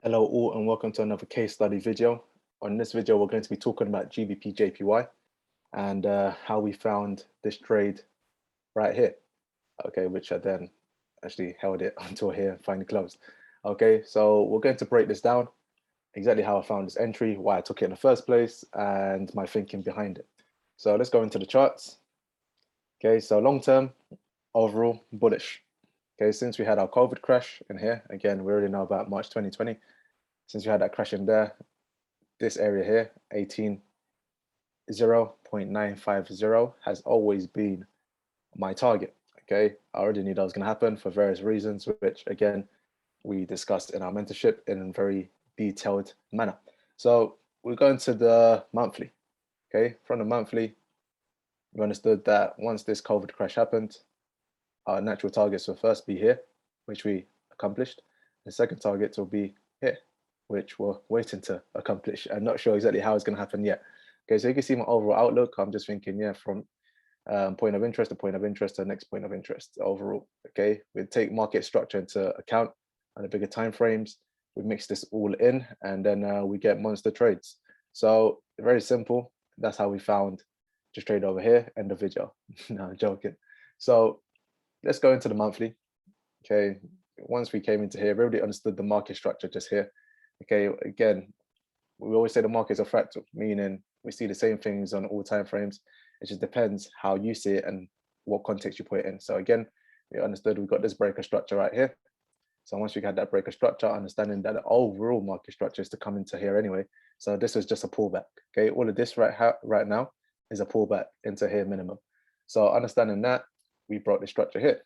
Hello all and welcome to another case study video. On this video, we're going to be talking about GBPJPY and how we found this trade right here. Okay, which I then actually held it until here and finally closed. Okay, so we're going to break this down, exactly how I found this entry, why I took it in the first place, and my thinking behind it. So let's go into the charts. Okay, so long term, overall bullish. Okay, since we had our COVID crash in here, again, we already know about March 2020. Since we had that crash in there, this area here, 18.0.950 has always been my target. Okay, I already knew that was going to happen for various reasons, which again, we discussed in our mentorship in a very detailed manner. So we're going to the monthly. Okay, from the monthly, we understood that once this COVID crash happened, our natural targets will first be here, which we accomplished. The second target will be here, which we're waiting to accomplish. I'm not sure exactly how it's going to happen yet. Okay, so you can see my overall outlook. I'm just thinking, yeah, from point of interest to point of interest to the next point of interest overall. Okay, we take market structure into account and the bigger time frames. We mix this all in, and then we get monster trades. So very simple. That's how we found just trade over here. End of video. No, I'm joking. So let's go into the monthly. Okay, once we came into here, everybody understood the market structure just here. Okay, again, we always say the markets are fractal, meaning we see the same things on all time frames. It just depends how you see it and what context you put it in. So again, we understood we got this breaker structure right here. So once we had that breaker structure, understanding that the overall market structure is to come into here anyway. So this was just a pullback. Okay, all of this right now is a pullback into here minimum. So understanding that, we brought the structure here.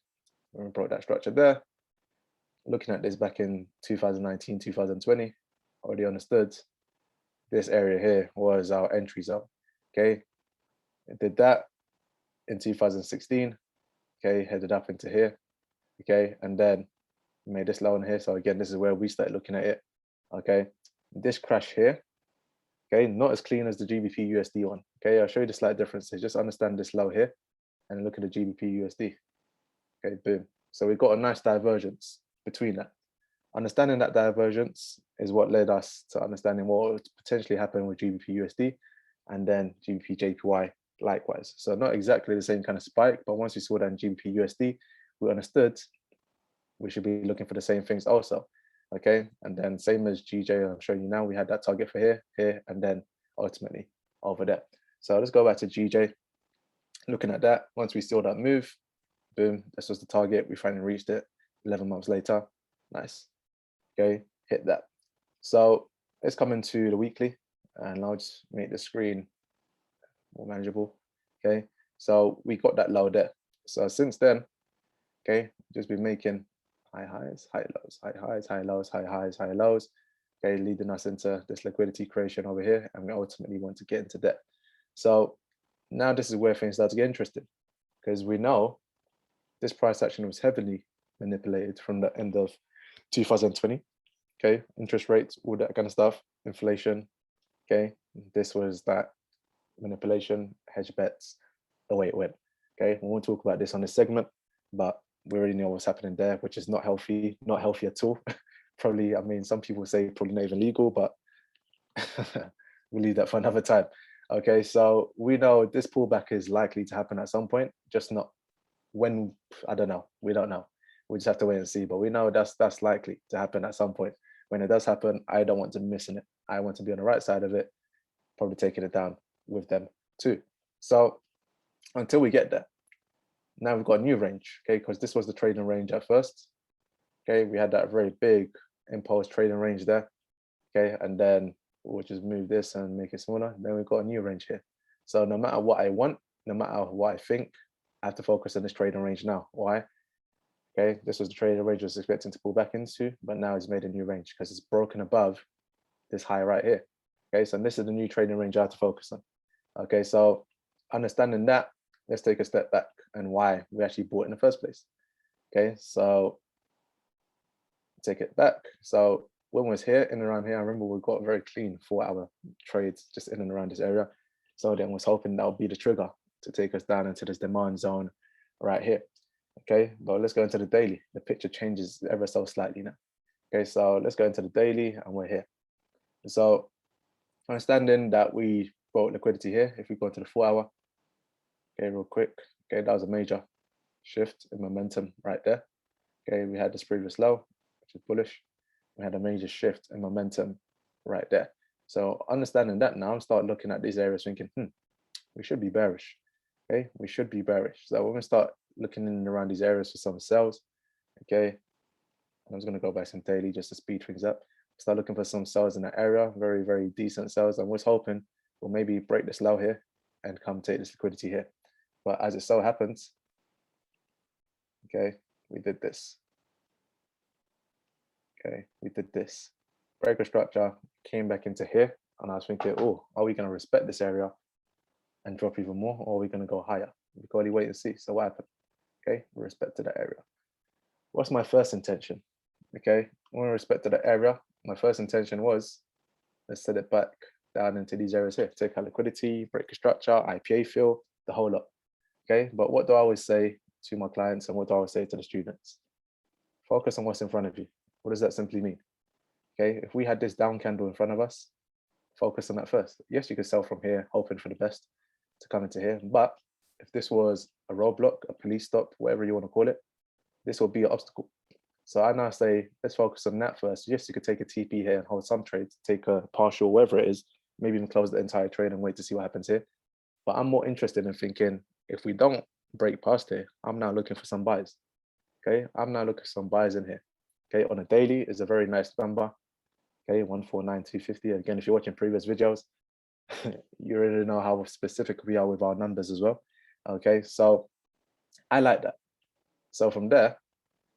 We brought that structure there. Looking at this back in 2019, 2020, already understood this area here was our entry zone. Okay, it did that in 2016. Okay, headed up into here. Okay, and then made this low in here. So again, this is where we started looking at it. Okay, this crash here. Okay, not as clean as the GBP USD one. Okay, I'll show you the slight differences. Just understand this low here, and look at the GBP USD. Okay, boom. So we've got a nice divergence between that. Understanding that divergence is what led us to understanding what would potentially happen with GBP USD and then GBP JPY likewise. So not exactly the same kind of spike, but once we saw that in GBP USD, we understood we should be looking for the same things also. Okay, and then same as GJ, I'm showing you now, we had that target for here, here, and then ultimately over there. So let's go back to GJ. Looking at that, once we saw that move, boom, this was the target. We finally reached it 11 months later. Nice. Okay, hit that. So let's come into the weekly and I'll just make the screen more manageable. Okay, so we got that low there. So since then, okay, just been making high highs, high lows, high highs, high lows, high highs, high lows. Okay, leading us into this liquidity creation over here, and we ultimately want to get into debt. So now this is where things start to get interesting, because we know this price action was heavily manipulated from the end of 2020. Okay, interest rates, all that kind of stuff, inflation. Okay, this was that manipulation, hedge bets, the way it went. Okay, we won't talk about this on this segment, but we already know what's happening there, which is not healthy at all. Probably, I mean, some people say probably not even legal, but we'll leave that for another time. Okay, so we know this pullback is likely to happen at some point, just not when. I don't know. We don't know. We just have to wait and see. But we know that's likely to happen at some point. When it does happen, I don't want to miss it. I want to be on the right side of it, probably taking it down with them too. So until we get there, now we've got a new range, okay? Because this was the trading range at first. Okay, we had that very big impulse trading range there. Okay, and then we'll just move this and make it smaller. Then we've got a new range here. So no matter what I want, no matter what I think, I have to focus on this trading range now. Why? Okay, this was the trading range I was expecting to pull back into, but now it's made a new range because it's broken above this high right here. Okay, so this is the new trading range I have to focus on. Okay, so understanding that, let's take a step back and why we actually bought in the first place. Okay, so take it back. So when we was here, in and around here, I remember we got very clean 4-hour trades just in and around this area. So then was hoping that would be the trigger to take us down into this demand zone right here. Okay, but let's go into the daily. The picture changes ever so slightly now. Okay, so let's go into the daily and we're here. So understanding that we broke liquidity here, if we go to the 4 hour, okay, real quick, okay, that was a major shift in momentum right there. Okay, we had this previous low, which is bullish. We had a major shift in momentum right there. So understanding that now, start looking at these areas thinking, we should be bearish. Okay, we should be bearish. So we're gonna start looking in and around these areas for some sells. Okay, and I'm just gonna go by some daily just to speed things up. Start looking for some sells in that area, very, very decent sells. I was hoping we'll maybe break this low here and come take this liquidity here. But as it so happens, okay, we did this. Okay, we did this. Breaker structure came back into here, and I was thinking, oh, are we going to respect this area and drop even more, or are we going to go higher? We can only wait and see. So what happened? Okay, we respected that area. What's my first intention? Okay, when we respected that area, my first intention was let's set it back down into these areas here. Take our liquidity, breaker structure, IPA fill, the whole lot. Okay, but what do I always say to my clients, and what do I always say to the students? Focus on what's in front of you. What does that simply mean? Okay, if we had this down candle in front of us, focus on that first. Yes, you could sell from here, hoping for the best to come into here. But if this was a roadblock, a police stop, whatever you want to call it, this will be an obstacle. So I now say, let's focus on that first. Yes, you could take a TP here and hold some trades, take a partial, whatever it is, maybe even close the entire trade and wait to see what happens here. But I'm more interested in thinking, if we don't break past here, I'm now looking for some buys. Okay, I'm now looking for some buys in here. Okay, on a daily is a very nice number. Okay, 149,250. Again, if you're watching previous videos, you already know how specific we are with our numbers as well. Okay, so I like that. So from there,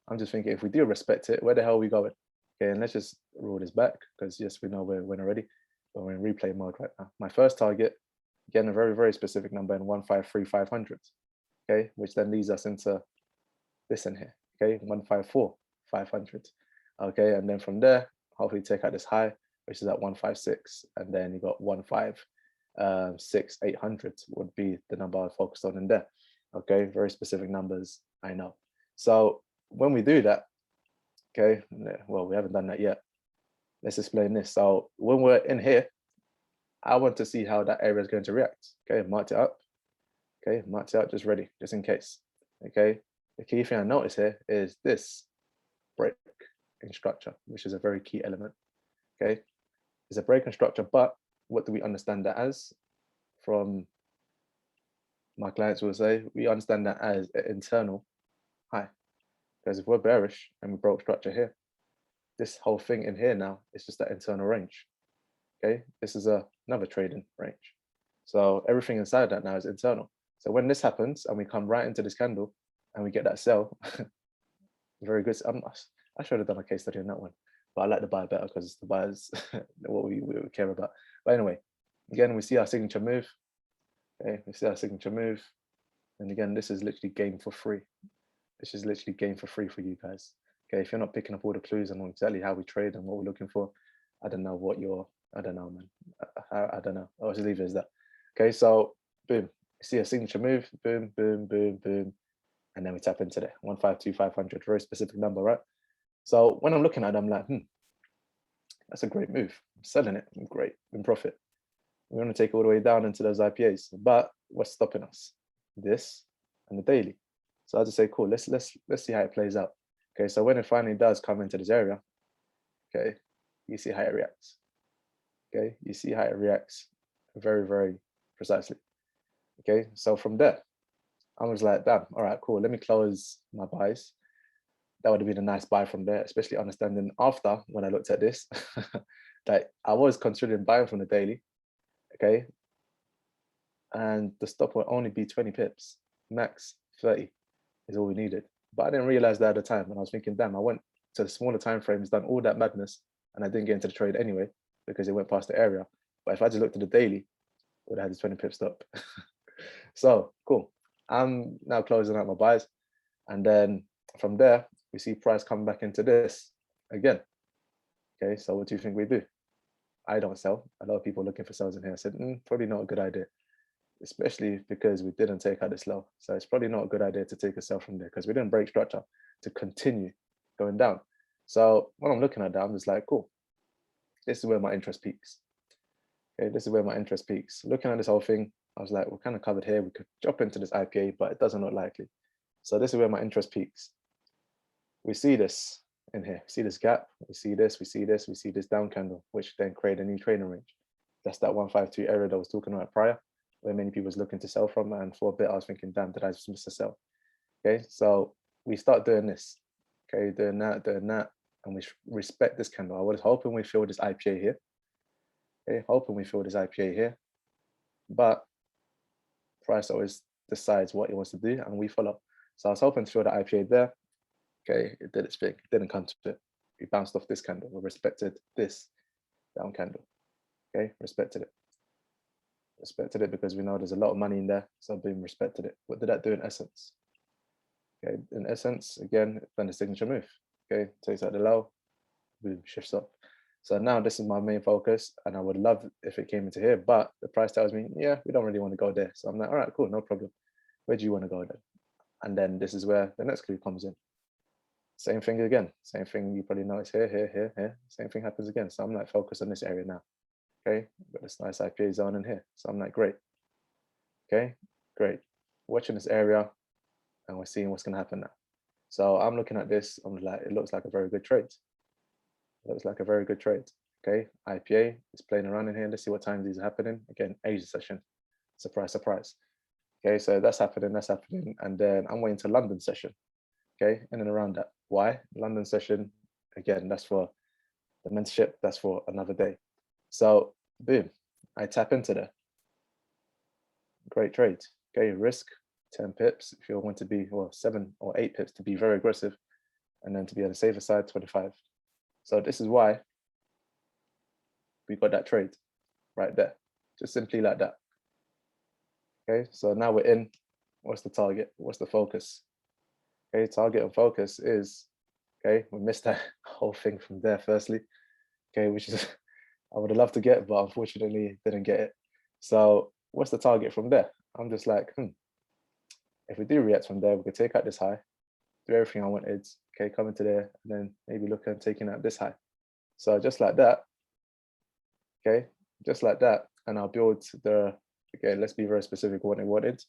I'm just thinking, if we do respect it, where the hell are we going? Okay, and let's just roll this back, because yes, we know we're already, but we're in replay mode right now. My first target, again, a very, very specific number in 153,500. Okay, which then leads us into this in here. Okay, 154,500. Okay, and then from there, hopefully take out this high, which is at 156, and then you got 156,800 would be the number I focused on in there. Okay, very specific numbers, I know. So when we do that, okay, well, we haven't done that yet. Let's explain this. So when we're in here, I want to see how that area is going to react. Okay, marked it up. Okay, marked it up, just ready, just in case. Okay, the key thing I notice here is this break in structure, which is a very key element. Okay, it's a break in structure, but what do we understand that as? From my clients will say, we understand that as an internal high. Because if we're bearish and we broke structure here, this whole thing in here now is just that internal range. Okay, this is another trading range. So everything inside that now is internal. So when this happens and we come right into this candle and we get that sell, very good. I should have done a case study on that one, but I like the buy better because the buy is what we care about. But anyway, again, we see our signature move. Okay, we see our signature move. And again, this is literally game for free. This is literally game for free for you guys. Okay, if you're not picking up all the clues and exactly how we trade and what we're looking for, I don't know what you're, I don't know, man. I don't know. I'll just leave it as that. Okay, so boom, you see a signature move, boom, boom, boom, boom. And then we tap into that 152,500, very specific number, right? So when I'm looking at it, I'm like, that's a great move. I'm selling it, I'm great, in profit. We're going to take it all the way down into those IPAs, but what's stopping us? This and the daily. So I just say, cool, let's see how it plays out. Okay, so when it finally does come into this area, okay, you see how it reacts. Okay, you see how it reacts very, very precisely. Okay, so from there, I was like, damn, all right, cool. Let me close my buys. That would have been a nice buy from there, especially understanding after when I looked at this that I was considering buying from the daily. Okay, and the stop will only be 20 pips, max 30 is all we needed. But I didn't realize that at the time, and I was thinking, damn, I went to the smaller time frames, done all that madness, and I didn't get into the trade anyway because it went past the area. But if I just looked at the daily, I would have had the 20 pip stop. So cool. I'm now closing out my buys, and then from there we see price come back into this again. Okay, so what do you think we do? I don't sell. A lot of people looking for sells in here. I said, probably not a good idea, especially because we didn't take out this low. So it's probably not a good idea to take a sell from there because we didn't break structure to continue going down. So when I'm looking at that, I'm just like, cool, this is where my interest peaks. Okay, this is where my interest peaks. Looking at this whole thing, I was like, we're kind of covered here. We could jump into this IPA, but it doesn't look likely. So this is where my interest peaks. We see this in here, see this gap, we see this, we see this, we see this down candle, which then create a new trading range. That's that 152 area that I was talking about prior, where many people was looking to sell from. And for a bit, I was thinking, damn, did I just miss a sell? Okay, so we start doing this. Okay, doing that, and we respect this candle. I was hoping we fill this IPA here. Okay, hoping we fill this IPA here, but price always decides what it wants to do, and we follow. So I was hoping to fill the IPA there. Okay, it did its thing, it didn't come to it. We bounced off this candle, we respected this down candle. Okay, respected it because we know there's a lot of money in there, so boom, respected it. What did that do in essence? Okay, in essence, again, then the signature move. Okay, takes out the low, boom, shifts up. So now this is my main focus, and I would love if it came into here, but the price tells me, yeah, we don't really want to go there. So I'm like, all right, cool, no problem. Where do you want to go then? And then this is where the next clue comes in. Same thing again, same thing you probably notice here, here. Same thing happens again. So I'm like, focus on this area now. Okay, got this nice IPA zone in here. So I'm like, great. Okay, great. Watching this area, and we're seeing what's going to happen now. So I'm looking at this, I'm like, it looks like a very good trade. Looks like a very good trade. Okay, IPA is playing around in here. Let's see what time these are happening. Again, Asia session. Surprise, surprise. Okay, so that's happening. And then I'm waiting to London session. Okay, in and around that. Why? London session, again, that's for the mentorship, that's for another day. So boom, I tap into there. Great trade. Okay, risk 10 pips if you want to be, well, 7 or 8 pips to be very aggressive, and then to be on the safer side, 25. So this is why we got that trade right there, just simply like that. Okay, so now we're in. What's the target? What's the focus? Okay, target and focus is, okay, we missed that whole thing from there firstly. Okay, which is I would have loved to get, but unfortunately didn't get it. So what's the target from there? I'm just like, if we do react from there, we could take out this high, do everything I wanted, okay, come into there, and then maybe look at taking out this high. So just like that, okay, just like that, and I'll build the, okay, let's be very specific what I wanted.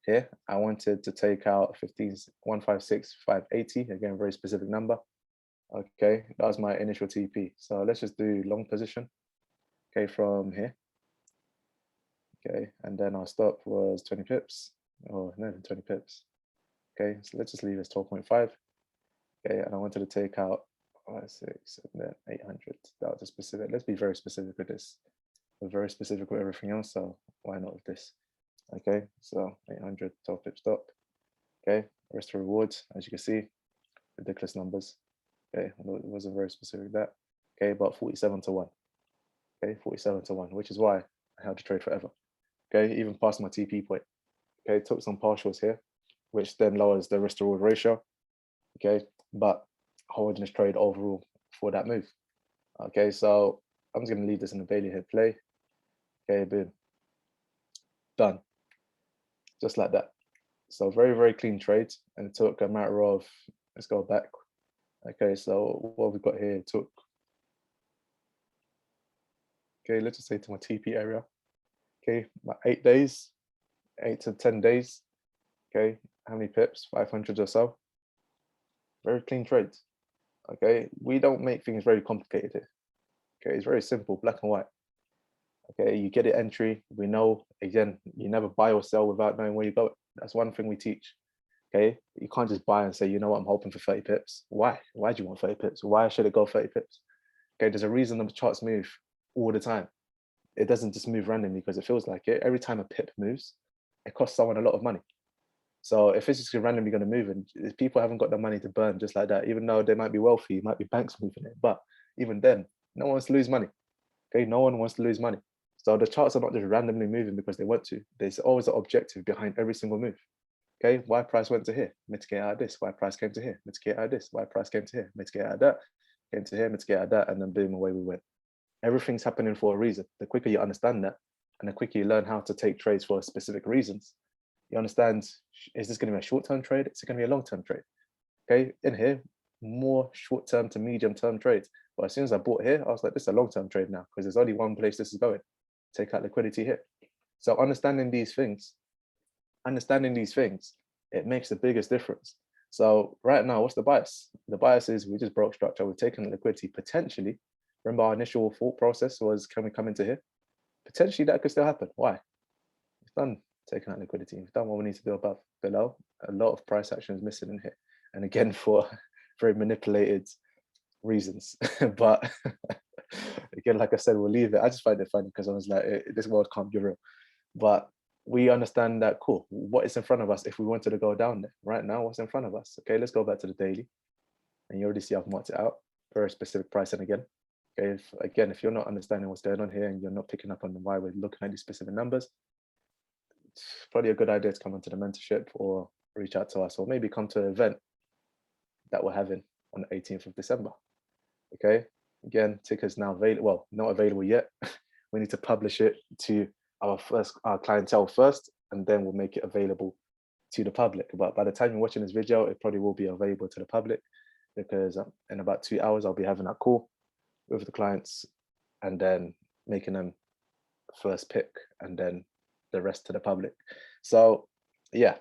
Here, I wanted to take out 156,580, again, very specific number. Okay, that was my initial TP. So let's just do long position, okay, from here. Okay, and then our stop was 20 pips, or no, 20 pips. Okay, so let's just leave this 12.5. Okay, and I wanted to take out 5, 6, and then 800. That was a specific. Let's be very specific with this. We're very specific with everything else, so why not with this? Okay, so 800, 12 pip stop. Okay, risk to reward, as you can see, ridiculous numbers. Okay, it wasn't very specific that. Okay, about 47 to 1. Okay, 47 to 1, which is why I held the trade forever. Okay, even past my TP point. Okay, took some partials here, which then lowers the risk to reward ratio. Okay, but holding this trade overall for that move. Okay, so I'm just going to leave this in the daily head play. Okay, boom, done, just like that. So very, very clean trade, and it took a matter of, let's go back. Okay, so what we've got here took, okay, let's just say to my TP area. Okay, about 8 days, 8 to 10 days. Okay, how many pips? 500 or so. Very clean trades. Okay, we don't make things very complicated here. Okay, it's very simple, black and white. Okay, you get it entry. We know, again, you never buy or sell without knowing where you go. That's one thing we teach. Okay, you can't just buy and say, you know what, I'm hoping for 30 pips. Why? Why do you want 30 pips? Why should it go 30 pips? Okay, there's a reason the charts move all the time. It doesn't just move randomly because it feels like it. Every time a pip moves, it costs someone a lot of money. So if it's just randomly going to move, and people haven't got the money to burn just like that, even though they might be wealthy, might be banks moving it, but even then, no one wants to lose money. Okay, no one wants to lose money. So the charts are not just randomly moving because they want to. There's always an objective behind every single move. Okay, why price went to here, mitigate out of this. Why price came to here, mitigate out of this. Why price came to here, mitigate out of that. Came to here, mitigate out of that, and then boom, away we went. Everything's happening for a reason. The quicker you understand that, and the quicker you learn how to take trades for specific reasons, you understand, is this going to be a short-term trade? Is it going to be a long-term trade? Okay, in here, more short-term to medium-term trades. But as soon as I bought here, I was like, this is a long-term trade now because there's only one place this is going. Take out liquidity here. So understanding these things, it makes the biggest difference. So right now, what's the bias? The bias is we just broke structure. We've taken liquidity potentially. Remember our initial thought process was, can we come into here? Potentially that could still happen. Why? We've done taking out liquidity. We've done what we need to do above. Below, a lot of price action is missing in here. And again, for very manipulated reasons. But again, like I said, we'll leave it. I just find it funny because I was like, this world can't be real. But we understand that, cool, what is in front of us if we wanted to go down there? Right now, what's in front of us? Okay, let's go back to the daily. And you already see I've marked it out. Very specific pricing again. Okay, if you're not understanding what's going on here and you're not picking up on why we're looking at these specific numbers, it's probably a good idea to come onto the mentorship or reach out to us, or maybe come to an event that we're having on the 18th of December. Okay, again, tickets now available, well, not available yet. We need to publish it to our clientele first, and then we'll make it available to the public. But by the time you're watching this video, it probably will be available to the public, because in about 2 hours, I'll be having that call with the clients and then making them first pick and then the rest to the public. So yeah,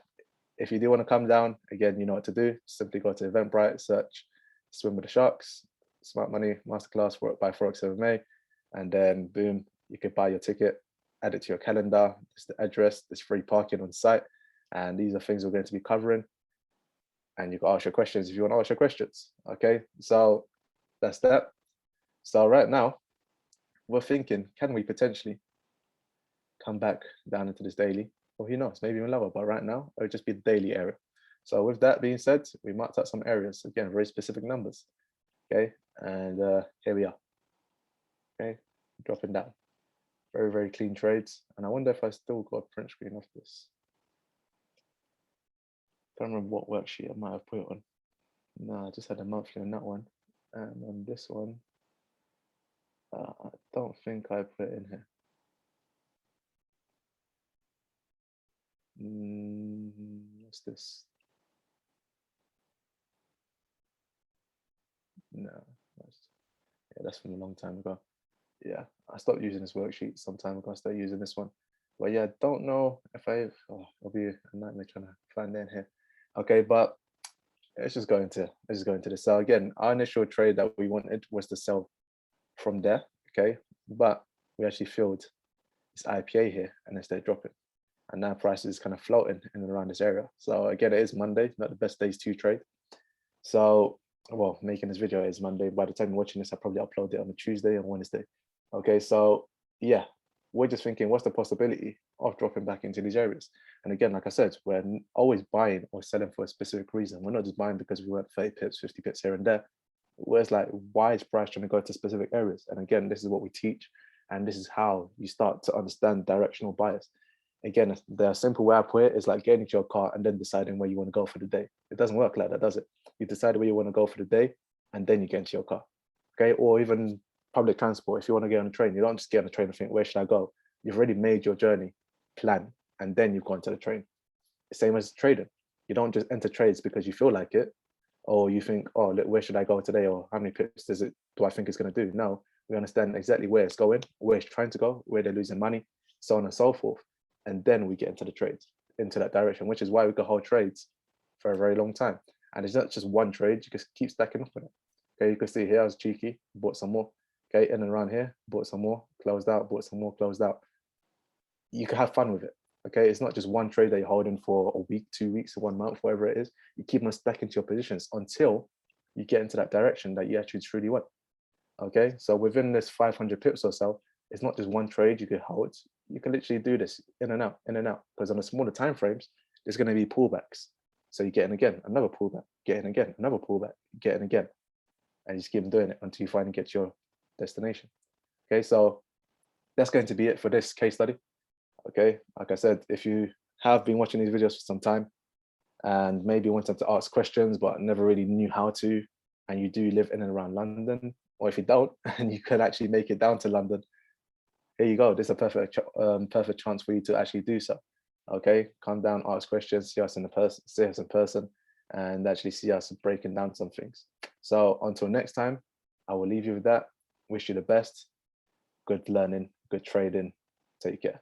if you do want to come down, again, you know what to do. Simply go to Eventbrite, search Swim with the Sharks, Smart Money Masterclass by Forex over May, and then boom, you can buy your ticket, add it to your calendar. It's the address, there's free parking on site, and these are things we're going to be covering. And you can ask your questions if you want to ask your questions. Okay, so that's that. So right now, we're thinking, can we potentially come back down into this daily? Or who knows, maybe even lower, but right now, it would just be the daily area. So with that being said, we marked out some areas, again, very specific numbers. Okay, and here we are. Okay, dropping down. Very, very clean trades. And I wonder if I still got a print screen of this. I don't remember what worksheet I might have put it on. No, I just had a monthly on that one. And on this one, I don't think I put it in here. What's this? No, that's from a long time ago. Yeah, I stopped using this worksheet some time ago. I started using this one. But yeah, don't know if it'll be a nightmare trying to find it in here. Okay, but let's just go into this. So again, our initial trade that we wanted was to sell from there. Okay, but we actually filled this IPA here and then started dropping. And now prices kind of floating in and around this area. So again, it is Monday, not the best days to trade. So, well, making this video is Monday. By the time you're watching this, I'll probably upload it on a Tuesday or Wednesday. Okay, so yeah, we're just thinking, what's the possibility of dropping back into these areas? And again, like I said, we're always buying or selling for a specific reason. We're not just buying because we want 30 pips, 50 pips here and there. Whereas like, why is price trying to go to specific areas? And again, this is what we teach. And this is how you start to understand directional bias. Again, the simple way I put it is like getting into your car and then deciding where you want to go for the day. It doesn't work like that, does it? You decide where you want to go for the day and then you get into your car. Okay, or even public transport. If you want to get on a train, you don't just get on a train and think, where should I go? You've already made your journey plan and then you've gone to the train. Same as trading. You don't just enter trades because you feel like it, or you think, oh, look, where should I go today? Or how many pips do I think it's going to do? No, we understand exactly where it's going, where it's trying to go, where they're losing money, so on and so forth. And then we get into the trades, into that direction, which is why we could hold trades for a very long time. And it's not just one trade, you just keep stacking up on it. Okay, you can see here I was cheeky, bought some more. Okay, in and around here, bought some more, closed out, bought some more, closed out. You can have fun with it. Okay, it's not just one trade that you're holding for a week, 2 weeks, or 1 month, whatever it is. You keep on stacking to your positions until you get into that direction that you actually truly want. Okay, so within this 500 pips or so, it's not just one trade you could hold. You can literally do this in and out, because on the smaller time frames, there's going to be pullbacks. So you get in again, another pullback, get in again, another pullback, get in again, and you just keep doing it until you finally get to your destination. Okay, so that's going to be it for this case study. Okay, like I said, if you have been watching these videos for some time and maybe wanted to ask questions but never really knew how to, and you do live in and around London, or if you don't and you can actually make it down to London, here you go. This is a perfect chance for you to actually do so. Okay, come down, ask questions, see us in person, and actually see us breaking down some things. So until next time, I will leave you with that. Wish you the best. Good learning, good trading. Take care.